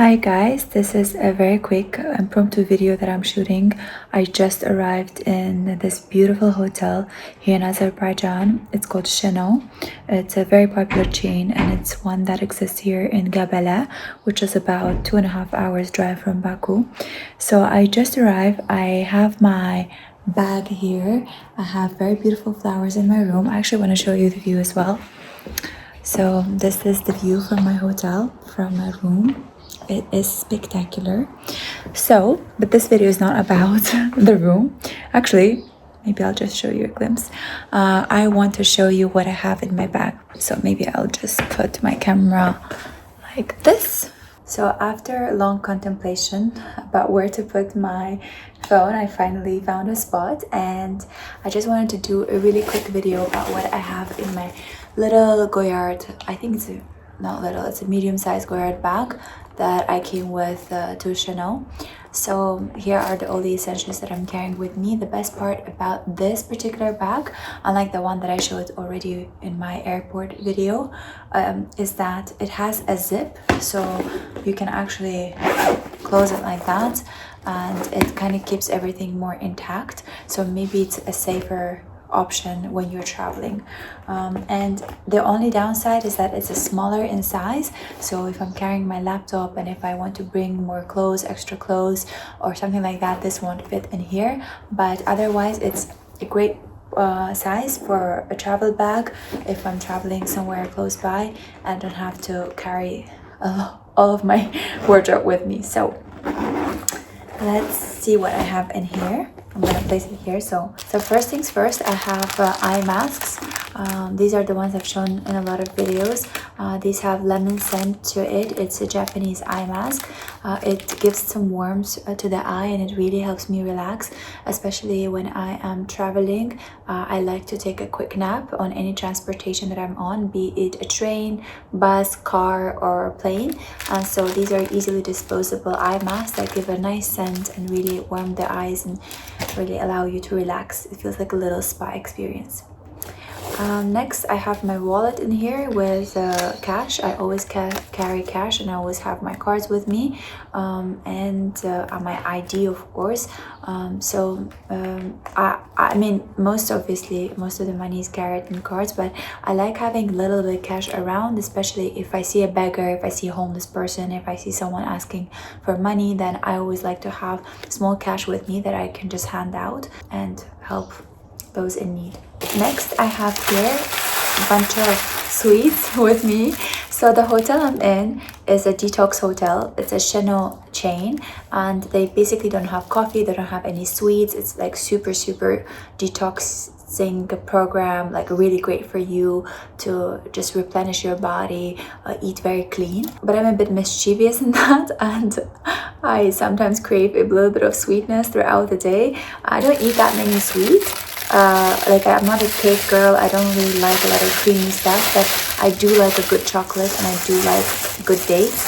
Hi guys, this is a very quick impromptu video that I'm shooting. I just arrived in this beautiful hotel here in Azerbaijan. It's called Chenot. It's a very popular chain and it's one that exists here in Gabala, which is about 2.5 hours drive from Baku. So I just arrived. I have my bag here. I have very beautiful flowers in my room. I actually want to show you the view as well. So this is the view from my hotel, from my room. It is spectacular. But this video is not about the room. Actually, maybe I'll just show you a glimpse. I want to show you what I have in my bag. So maybe I'll just put my camera like this. So after long contemplation about where to put my phone, I finally found a spot, and I just wanted to do a really quick video about what I have in my little Goyard. I think it's not little, it's a medium-sized Goyard bag that I came with to Chenot. So here are all the essentials that I'm carrying with me. The best part about this particular bag, unlike the one that I showed already in my airport video, is that it has a zip, so you can actually close it like that, and it kind of keeps everything more intact. So maybe it's a safer option when you're traveling, and the only downside is that it's smaller in size. So if I'm carrying my laptop and if I want to bring more clothes, extra clothes or something like that, this won't fit in here. But otherwise it's a great size for a travel bag if I'm traveling somewhere close by and don't have to carry all of my wardrobe with me. So let's see what I have in here. I'm gonna place it here. So first things first, I have eye masks. These are the ones I've shown in a lot of videos. These have lemon scent to it. It's a Japanese eye mask. It gives some warmth to the eye, and it really helps me relax, especially when I am traveling. I like to take a quick nap on any transportation that I'm on, be it a train, bus, car, or plane. And so these are easily disposable eye masks that give a nice scent and really warm the eyes and really allow you to relax. It feels like a little spa experience. Next, I have my wallet in here with cash. I always carry cash, and I always have my cards with me, and my ID, of course. I mean, most of the money is carried in cards, but I like having a little bit of cash around, especially if I see a beggar, if I see a homeless person, if I see someone asking for money, then I always like to have small cash with me that I can just hand out and help those in need. Next, I have here a bunch of sweets with me. So the hotel I'm in is a detox hotel. It's a Chenot chain, and they basically don't have coffee, they don't have any sweets. It's like super detoxing program, like really great for you to just replenish your body, eat very clean. But I'm a bit mischievous in that, and I sometimes crave a little bit of sweetness throughout the day. I don't eat that many sweets. Like, I'm not a cake girl. I don't really like a lot of creamy stuff, but I do like a good chocolate, and I do like good dates.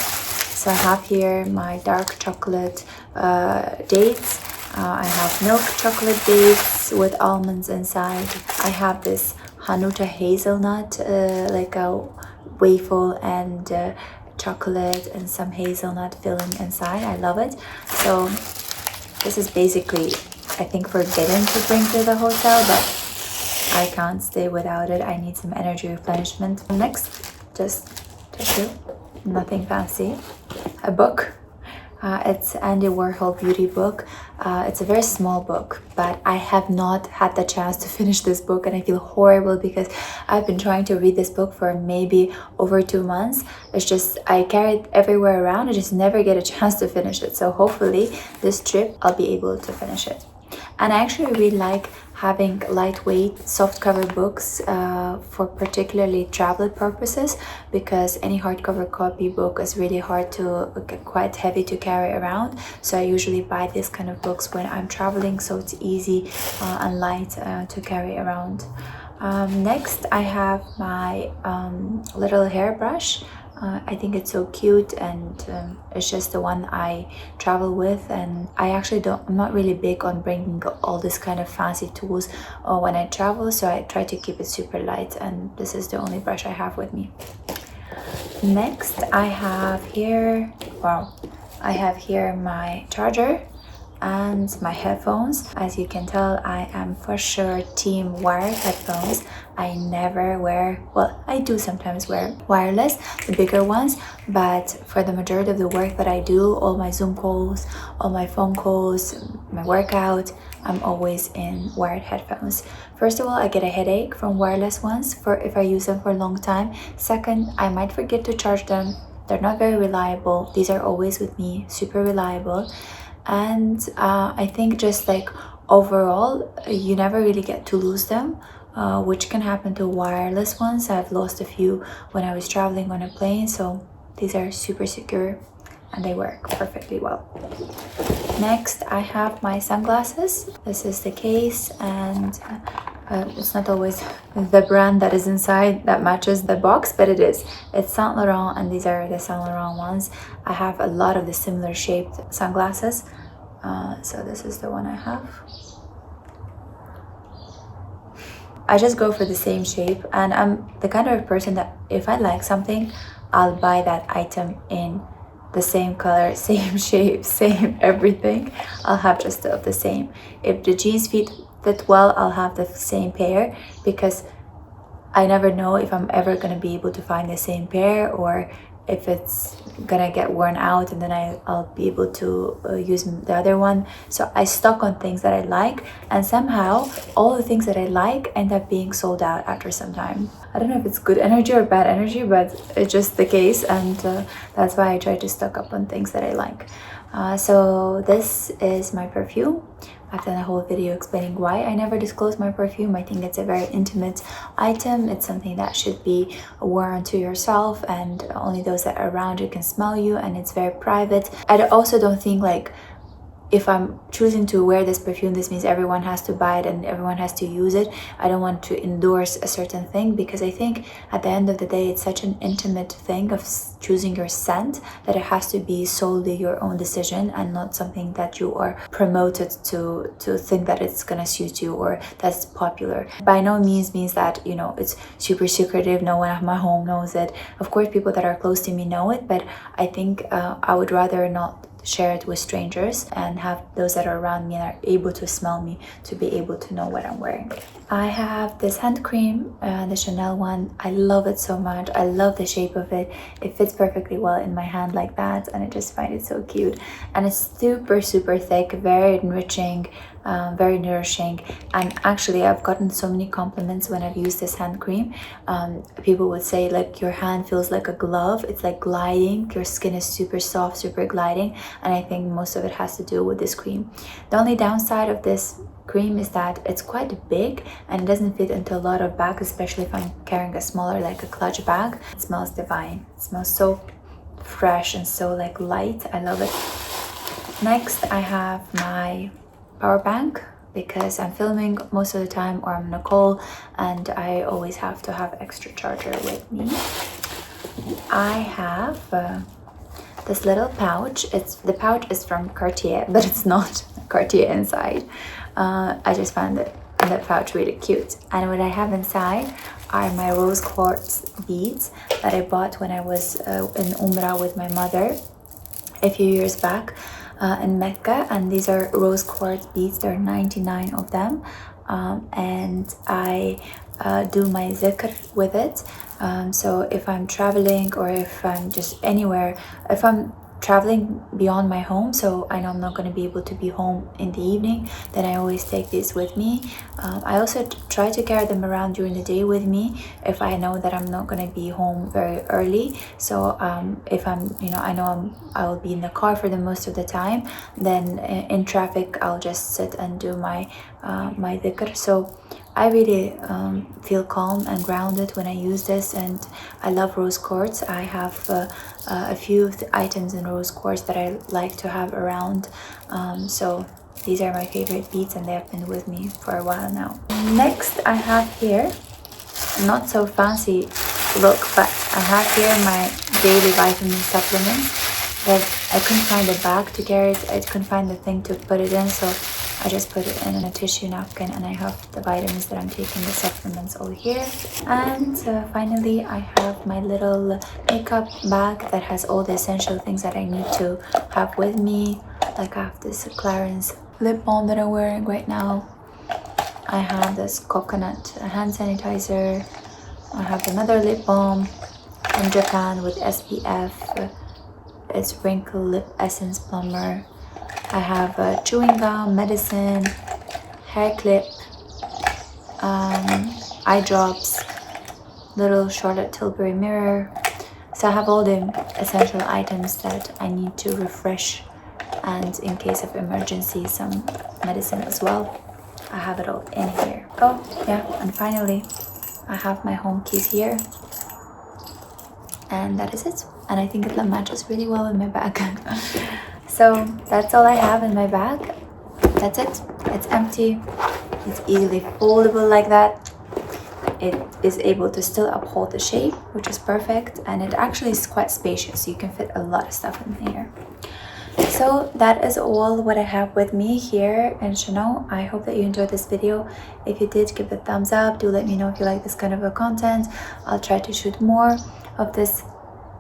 So I have here my dark chocolate dates. I have milk chocolate dates with almonds inside. I have this Hanuta hazelnut, like a waffle and chocolate and some hazelnut filling inside. I love it. So this is basically, I think, forbidden to bring to the hotel, but I can't stay without it. I need some energy replenishment. Next, just tissue, nothing fancy. A book. It's Andy Warhol beauty book. It's a very small book, but I have not had the chance to finish this book, and I feel horrible because I've been trying to read this book for maybe over 2 months. It's just, I carry it everywhere around. I just never get a chance to finish it. So hopefully this trip I'll be able to finish it. And I actually really like having lightweight soft cover books for particularly travel purposes, because any hardcover copy book is really hard to, quite heavy to carry around. So I usually buy this kind of books when I'm traveling, so it's easy and light to carry around. Next, I have my little hairbrush. I think it's so cute, and it's just the one I travel with, and I'm not really big on bringing all this kind of fancy tools when I travel, so I try to keep it super light, and this is the only brush I have with me. Next, I have here, well, I have here my charger and my headphones. As you can tell, I am for sure team wired headphones. I never wear, well, I do sometimes wear wireless, the bigger ones, but for the majority of the work that I do, all my Zoom calls, all my phone calls, my workout, I'm always in wired headphones. First of all, I get a headache from wireless ones for if I use them for a long time. Second, I might forget to charge them. They're not very reliable. These are always with me, super reliable. And I think just like overall, you never really get to lose them, which can happen to wireless ones. I've lost a few when I was traveling on a plane, so these are super secure and they work perfectly well. Next, I have my sunglasses. This is the case, and it's not always the brand that is inside that matches the box, but it is. It's Saint Laurent, and these are the Saint Laurent ones. I have a lot of the similar shaped sunglasses, so this is the one I have. I just go for the same shape, and I'm the kind of person that if I like something, I'll buy that item in the same color, same shape, same everything. I'll have just of the same. If the jeans fit well, I'll have the same pair, because I never know if I'm ever gonna be able to find the same pair, or if it's gonna get worn out and then I'll be able to use the other one. So I stock on things that I like, and somehow all the things that I like end up being sold out after some time. I don't know if it's good energy or bad energy, but it's just the case, and that's why I try to stock up on things that I like. So this is my perfume. I've done a whole video explaining why I never disclose my perfume. I think it's a very intimate item. It's something that should be worn to yourself, and only those that are around you can smell you, and it's very private. I also don't think like if I'm choosing to wear this perfume, this means everyone has to buy it and everyone has to use it. I don't want to endorse a certain thing, because I think at the end of the day, it's such an intimate thing of choosing your scent that it has to be solely your own decision and not something that you are promoted to think that it's gonna suit you or that's popular. By no means that, you know, it's super secretive, no one at my home knows it. Of course, people that are close to me know it, but I think I would rather not share it with strangers and have those that are around me and are able to smell me to be able to know what I'm wearing. I have this hand cream, the Chanel one. I love it so much. I love the shape of it. It fits perfectly well in my hand like that, and I just find it so cute. And it's super thick, very enriching, very nourishing. And actually, I've gotten so many compliments when I've used this hand cream. People would say like your hand feels like a glove. It's like gliding. Your skin is super soft, super gliding, and I think most of it has to do with this cream. The only downside of this cream is that it's quite big and it doesn't fit into a lot of bags, especially if I'm carrying a smaller, like a clutch bag. It smells divine. It smells so fresh and so like light. I love it. Next, I have my power bank, because I'm filming most of the time or I'm on a call, and I always have to have extra charger with me. I have this little pouch. The pouch is from Cartier, but it's not Cartier inside. I just found the pouch really cute, and what I have inside are my rose quartz beads that I bought when I was in Umrah with my mother a few years back in Mecca, and these are rose quartz beads. There are 99 of them, and I do my zikr with it. So if I'm traveling or if I'm just anywhere, if I'm traveling beyond my home, so I know I'm not going to be able to be home in the evening, then I always take these with me. I also try to carry them around during the day with me if I know that I'm not going to be home very early. So if I'm, you know, I know I will be in the car for the most of the time, then in traffic I'll just sit and do my my dhikr. So I really feel calm and grounded when I use this, and I love rose quartz. I have a few items in rose quartz that I like to have around, so these are my favorite beads and they have been with me for a while now. Next, I have here, not so fancy look, but I have here my daily vitamin supplements. But I couldn't find a bag to carry it, I couldn't find the thing to put it in, so I just put it in a tissue napkin, and I have the vitamins that I'm taking, the supplements all here. And finally, I have my little makeup bag that has all the essential things that I need to have with me. Like I have this Clarins lip balm that I'm wearing right now. I have this coconut hand sanitizer. I have another lip balm from Japan with SPF. It's Wrinkle Lip Essence Plumber. I have chewing gum, medicine, hair clip, eye drops, little Charlotte Tilbury mirror. So I have all the essential items that I need to refresh, and in case of emergency, some medicine as well. I have it all in here. Oh yeah, and finally I have my home keys here, and that is it. And I think it matches really well in my bag. So that's all I have in my bag. That's it. It's empty. It's easily foldable like that. It is able to still uphold the shape, which is perfect, and it actually is quite spacious. You can fit a lot of stuff in here. So that is all what I have with me here in Chenot. I hope that you enjoyed this video. If you did, give it a thumbs up. Do let me know if you like this kind of a content. I'll try to shoot more of this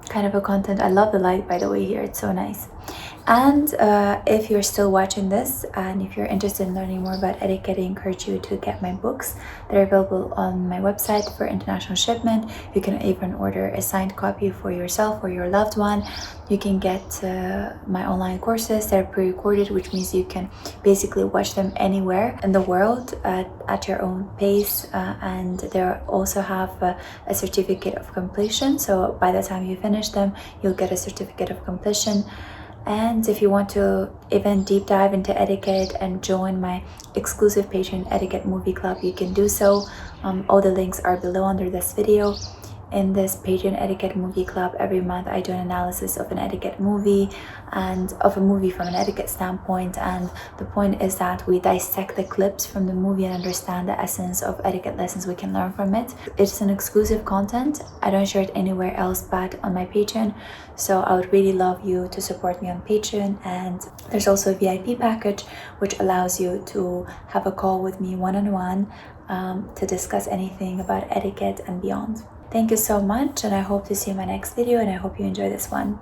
kind of a content. I love the light, by the way, here. It's so nice. And if you're still watching this, and if you're interested in learning more about etiquette, I encourage you to get my books. They're available on my website for international shipment. You can even order a signed copy for yourself or your loved one. You can get my online courses. They're pre-recorded, which means you can basically watch them anywhere in the world at your own pace. And they also have a certificate of completion. So by the time you finish them, you'll get a certificate of completion. And if you want to even deep dive into etiquette and join my exclusive Patreon Etiquette Movie Club, you can do so. All the links are below under this video. In this Patreon Etiquette Movie Club, every month I do an analysis of an etiquette movie, and of a movie from an etiquette standpoint. And the point is that we dissect the clips from the movie and understand the essence of etiquette lessons we can learn from it. It's an exclusive content. I don't share it anywhere else but on my Patreon. So I would really love you to support me on Patreon. And there's also a VIP package which allows you to have a call with me one-on-one to discuss anything about etiquette and beyond. Thank you so much, and I hope to see you in my next video, and I hope you enjoy this one.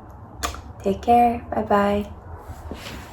Take care. Bye bye.